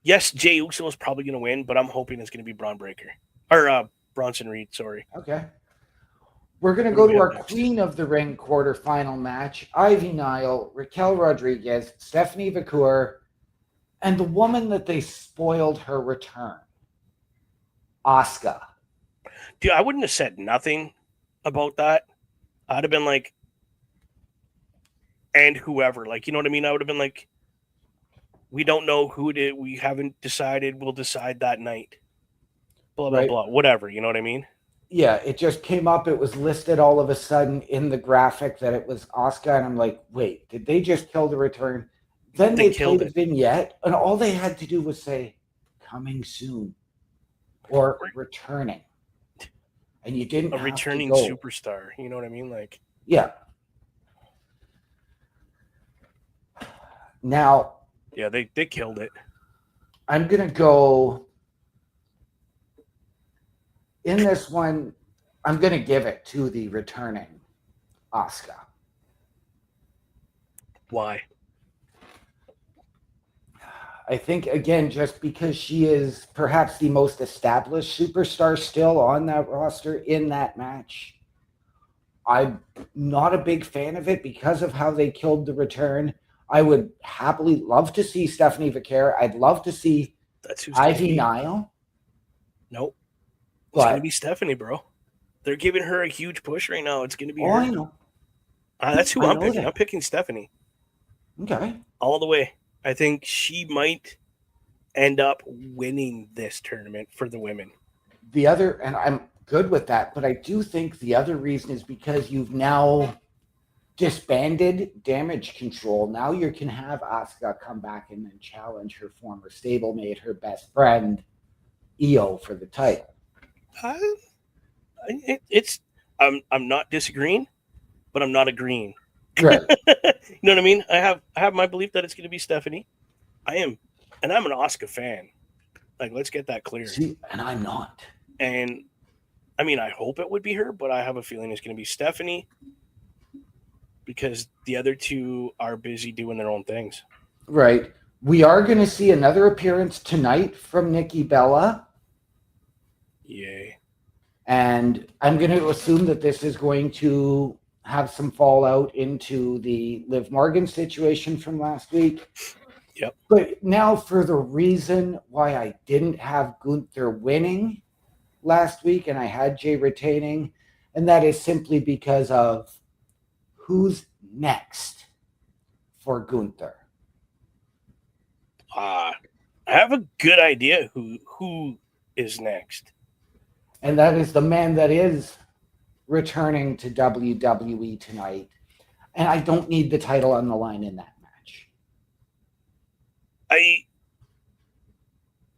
Speaker 3: yes, Jey Uso is probably going to win, but I'm hoping it's going to be Braun Breaker or Bronson Reed. Sorry.
Speaker 2: Okay. We're going to go to our Queen of the Ring quarterfinal match. Ivy Nile, Raquel Rodriguez, Stephanie Vacour, and the woman that they spoiled her return, Asuka.
Speaker 3: Dude, I wouldn't have said nothing about that. I'd have been like, and whoever, like, you know what I mean? I would have been like, we don't know who it is. We haven't decided. We'll decide that night. Blah, blah, blah. Whatever. You know what I mean?
Speaker 2: Yeah, it just came up. It was listed all of a sudden in the graphic that it was Asuka. And I'm like, wait, did they just kill the return? Then they played a vignette. And all they had to do was say, coming soon or returning. And you didn't
Speaker 3: a
Speaker 2: have
Speaker 3: returning
Speaker 2: to go.
Speaker 3: Superstar. You know what I mean? Like,
Speaker 2: yeah. Now,
Speaker 3: yeah, they killed it.
Speaker 2: I'm going to go in this one. I'm going to give it to the returning Asuka.
Speaker 3: Why?
Speaker 2: I think, again, just because she is perhaps the most established superstar still on that roster in that match. I'm not a big fan of it because of how they killed the return. I would happily love to see Stephanie Vaquer. I'd love to see Ivy Nile.
Speaker 3: Nope. It's going to be Stephanie, bro. They're giving her a huge push right now. It's going to be her.
Speaker 2: I know.
Speaker 3: That's who I'm picking. I'm picking Stephanie.
Speaker 2: Okay.
Speaker 3: All the way. I think she might end up winning this tournament for the women.
Speaker 2: The other, and I'm good with that, but I do think the other reason is because you've now disbanded Damage Control. Now you can have Asuka come back and then challenge her former stablemate, her best friend, Io, for the title.
Speaker 3: I'm not disagreeing, but I'm not agreeing.
Speaker 2: Right.
Speaker 3: You know what I mean? I have my belief that it's going to be Stephanie. I am, and I'm an Asuka fan. Like, let's get that clear.
Speaker 2: See, and I'm not.
Speaker 3: And I mean, I hope it would be her, but I have a feeling it's going to be Stephanie because the other two are busy doing their own things.
Speaker 2: Right. We are going to see another appearance tonight from Nikki Bella.
Speaker 3: Yay.
Speaker 2: And I'm going to assume that this is going to have some fallout into the Liv Morgan situation from last week.
Speaker 3: Yep.
Speaker 2: But now for the reason why I didn't have Gunther winning last week and I had Jay retaining, and that is simply because of who's next for Gunther.
Speaker 3: I have a good idea who is next.
Speaker 2: And that is the man that is returning to WWE tonight. And I don't need the title on the line in that match.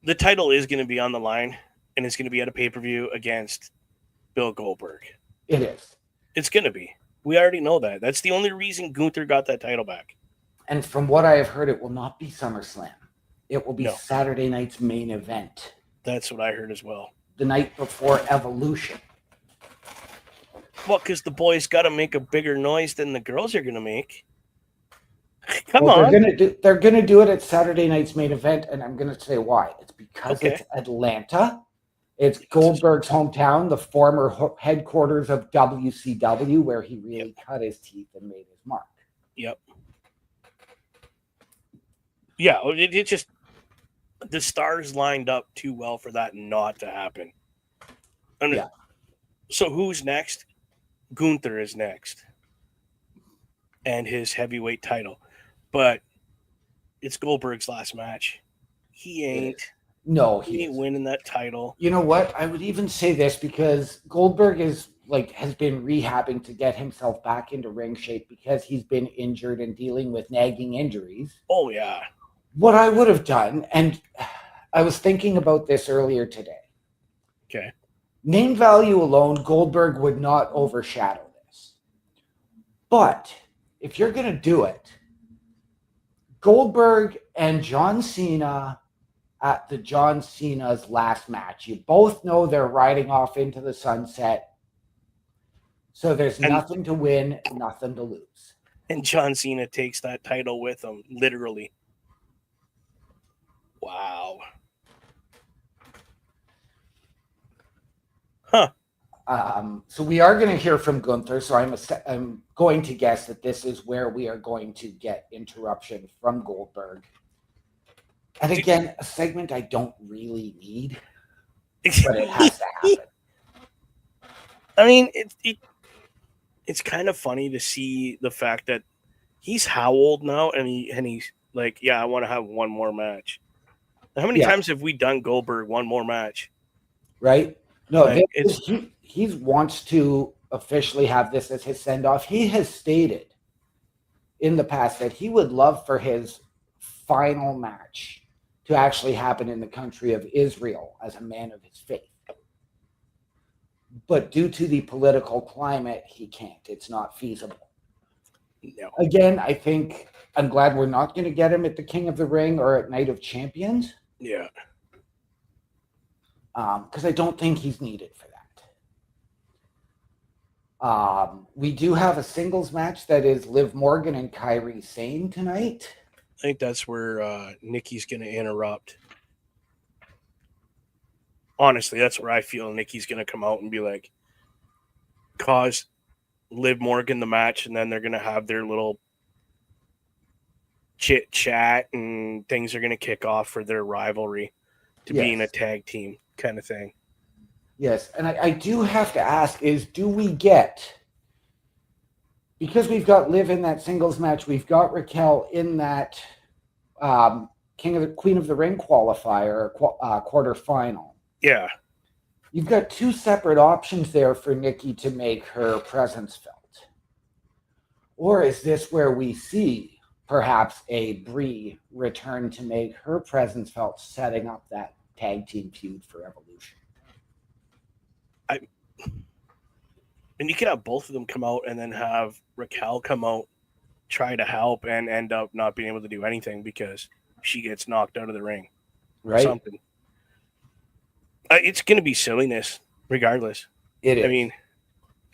Speaker 3: The title is going to be on the line, and it's going to be at a pay-per-view against Bill Goldberg.
Speaker 2: It is.
Speaker 3: It's going to be. We already know that. That's the only reason Gunther got that title back.
Speaker 2: And from what I have heard, it will not be SummerSlam. It will be
Speaker 3: No.
Speaker 2: Saturday night's main event.
Speaker 3: That's what I heard as well.
Speaker 2: The night before Evolution.
Speaker 3: Well, because the boys got to make a bigger noise than the girls are going to make. Come
Speaker 2: Well,
Speaker 3: on.
Speaker 2: They're gonna do it at Saturday night's main event, and I'm gonna say why. It's because
Speaker 3: Okay.
Speaker 2: it's Atlanta. It's Goldberg's hometown, the former headquarters of WCW, where he really cut his teeth and made his mark.
Speaker 3: Yep. Yeah, it just the stars lined up too well for that not to happen. And
Speaker 2: Yeah.
Speaker 3: So who's next? Gunther is next. And his heavyweight title. But it's Goldberg's last match. He ain't
Speaker 2: No,
Speaker 3: he ain't winning that title.
Speaker 2: You know what? I would even say this because Goldberg has been rehabbing to get himself back into ring shape because he's been injured and dealing with nagging injuries.
Speaker 3: Oh yeah.
Speaker 2: What I would have done, and I was thinking about this earlier today.
Speaker 3: Okay.
Speaker 2: Name value alone, Goldberg would not overshadow this. But if you're going to do it, Goldberg and John Cena at the John Cena's last match. You both know they're riding off into the sunset. So there's nothing to win, nothing to lose.
Speaker 3: And John Cena takes that title with him, literally. Wow. Huh.
Speaker 2: So we are going to hear from Gunther. So I'm going to guess that this is where we are going to get interruption from Goldberg. And again, a segment I don't really need, but it has to happen.
Speaker 3: I mean, it's kind of funny to see the fact that he's how old now, and he's like, yeah, I want to have one more match. How many times have we done Goldberg one more match?
Speaker 2: Right? No,
Speaker 3: Like,
Speaker 2: he wants to officially have this as his send-off. He has stated in the past that he would love for his final match to actually happen in the country of Israel as a man of his faith. But due to the political climate, he can't. It's not feasible.
Speaker 3: No.
Speaker 2: Again, I think I'm glad we're not going to get him at the King of the Ring or at Night of Champions.
Speaker 3: Yeah.
Speaker 2: Because I don't think he's needed for that. We do have a singles match that is Liv Morgan and Kairi Sane tonight.
Speaker 3: I think that's where Nikki's going to interrupt. Honestly, that's where I feel Nikki's going to come out and be like, cause Liv Morgan the match, and then they're going to have their little chit chat, and things are going to kick off for their rivalry to being a tag team kind of thing.
Speaker 2: Yes, and I do have to ask is, do we get, because we've got Liv in that singles match, we've got Raquel in that Queen of the Ring qualifier, quarterfinal.
Speaker 3: Yeah.
Speaker 2: You've got two separate options there for Nikki to make her presence felt. Or is this where we see perhaps a Brie return to make her presence felt, setting up that tag team feud for Evolution?
Speaker 3: And you could have both of them come out and then have Raquel come out, try to help, and end up not being able to do anything because she gets knocked out of the ring.
Speaker 2: Right.
Speaker 3: Something. It's going to be silliness, regardless.
Speaker 2: It is.
Speaker 3: I mean,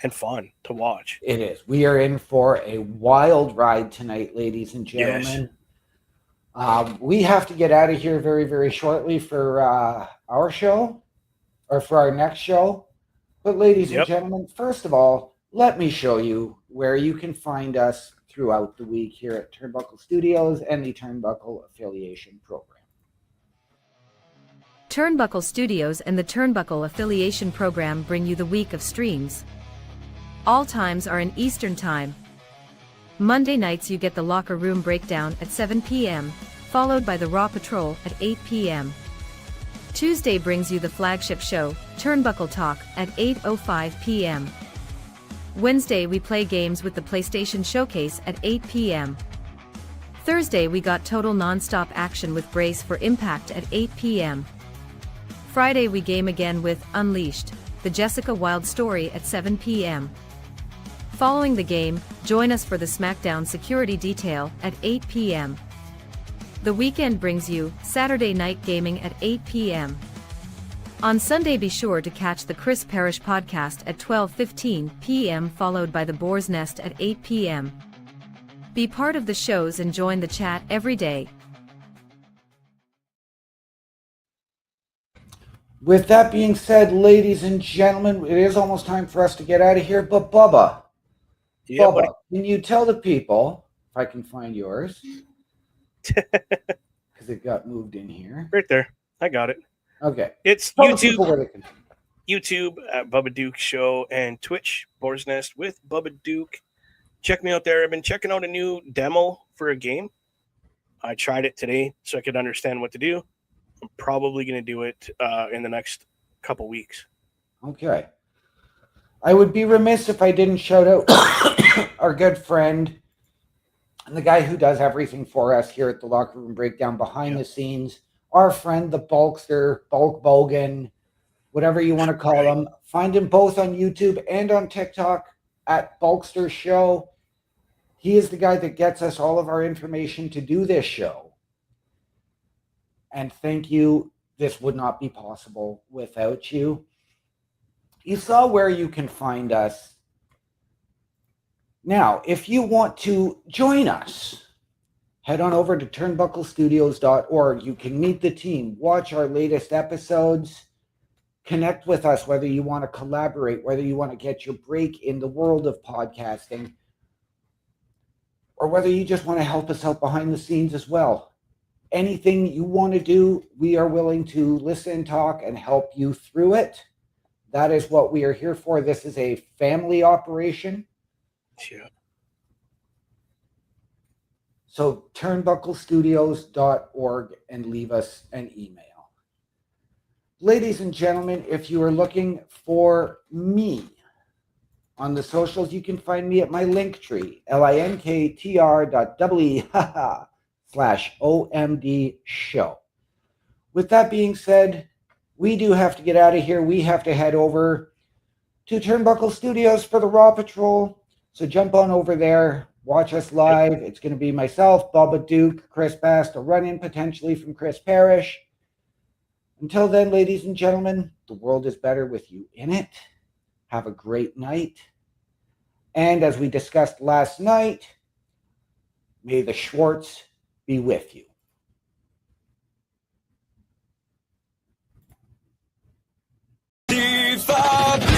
Speaker 3: and fun to watch.
Speaker 2: It is. We are in for a wild ride tonight, ladies and gentlemen. Yes. We have to get out of here very, very shortly for our show, or for our next show. But ladies and gentlemen, first of all, let me show you where you can find us throughout the week here at Turnbuckle Studios and the Turnbuckle Affiliation Program.
Speaker 4: Turnbuckle Studios and the Turnbuckle Affiliation Program bring you the week of streams. All times are in Eastern Time. Monday nights you get the Locker Room Breakdown at 7 p.m., followed by the Raw Patrol at 8 p.m. Tuesday brings you the flagship show, Turnbuckle Talk, at 8:05 p.m. Wednesday we play games with the PlayStation Showcase at 8 p.m. Thursday we got total non-stop action with Brace for Impact at 8 p.m. Friday we game again with Unleashed, the Jessica Wilde story at 7 p.m. Following the game, join us for the SmackDown Security Detail at 8 p.m. The weekend brings you Saturday Night Gaming at 8 p.m. On Sunday be sure to catch the Chris Parrish podcast at 12:15 p.m. followed by the Boar's Nest at 8 p.m. Be part of the shows and join the chat every day.
Speaker 2: With that being said, ladies and gentlemen, it is almost time for us to get out of here. But Bubba, can you tell the people, if I can find yours, because it got moved in here.
Speaker 3: Right there. I got it.
Speaker 2: Okay.
Speaker 3: It's YouTube at Bubba Duke Show and Twitch, Boar's Nest with Bubba Duke. Check me out there. I've been checking out a new demo for a game. I tried it today so I could understand what to do. I'm probably going to do it in the next couple weeks.
Speaker 2: Okay. I would be remiss if I didn't shout out our good friend and the guy who does everything for us here at the Locker Room Breakdown behind the scenes, our friend, the Bulkster, Bulk Bogan, whatever you want to call him. Find him both on YouTube and on TikTok at Bulkster Show. He is the guy that gets us all of our information to do this show. And thank you. This would not be possible without you. You saw where you can find us. Now, if you want to join us, head on over to turnbucklestudios.org. You can meet the team, watch our latest episodes, connect with us, whether you want to collaborate, whether you want to get your break in the world of podcasting, or whether you just want to help us out behind the scenes as well. Anything you want to do, we are willing to listen, talk, and help you through it. That is what we are here for. This is a family operation.
Speaker 3: Yeah.
Speaker 2: So turnbucklestudios.org and leave us an email. Ladies and gentlemen, if you are looking for me on the socials, you can find me at my Linktree, linktr.ee/OMD show. With that being said, we do have to get out of here. We have to head over to Turnbuckle Studios for the Raw Patrol. So jump on over there, watch us live. It's going to be myself, Bubba Duke, Chris Bast, a run-in potentially from Chris Parrish. Until then, ladies and gentlemen, the world is better with you in it. Have a great night. And as we discussed last night, may the Schwartz be with you.
Speaker 1: Viva